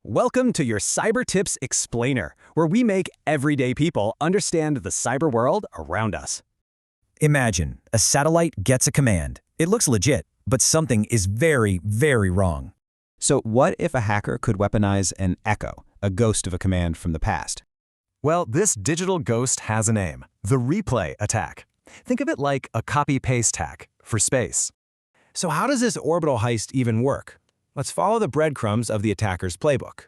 Welcome to your Cyber Tips Explainer, where we make everyday people understand the cyber world around us. Imagine, a satellite gets a command. It looks legit, but something is very, very wrong. So what if a hacker could weaponize an echo, a ghost of a command from the past? Well, this digital ghost has a name, the replay attack. Think of it like a copy-paste hack for space. So how does this orbital heist even work? Let's follow the breadcrumbs of the attacker's playbook.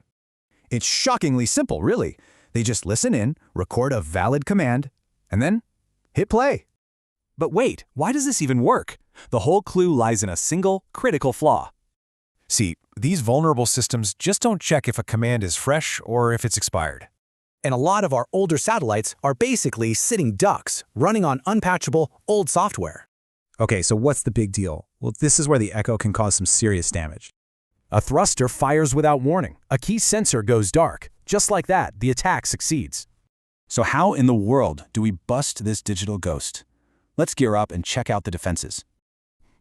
It's shockingly simple, really. They just listen in, record a valid command, and then hit play. But wait, why does this even work? The whole clue lies in a single, critical flaw. See, these vulnerable systems just don't check if a command is fresh or if it's expired. And a lot of our older satellites are basically sitting ducks, running on unpatchable, old software. Okay, so what's the big deal? Well, this is where the echo can cause some serious damage. A thruster fires without warning. A key sensor goes dark. Just like that, the attack succeeds. So how in the world do we bust this digital ghost? Let's gear up and check out the defenses.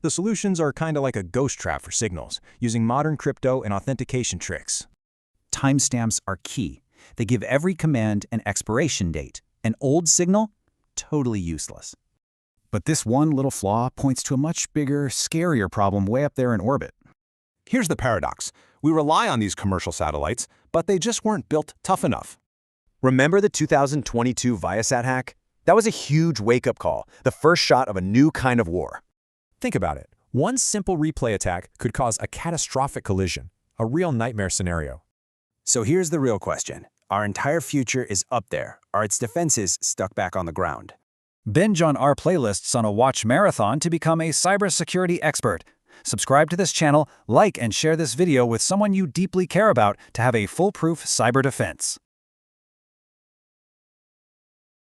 The solutions are kind of like a ghost trap for signals, using modern crypto and authentication tricks. Timestamps are key. They give every command an expiration date. An old signal? Totally useless. But this one little flaw points to a much bigger, scarier problem way up there in orbit. Here's the paradox. We rely on these commercial satellites, but they just weren't built tough enough. Remember the 2022 Viasat hack? That was a huge wake-up call, the first shot of a new kind of war. Think about it. One simple replay attack could cause a catastrophic collision, a real nightmare scenario. So here's the real question. Our entire future is up there. Are its defenses stuck back on the ground? Binge on our playlists on a watch marathon to become a cybersecurity expert. Subscribe to this channel, like and share this video with someone you deeply care about to have a foolproof cyber defense.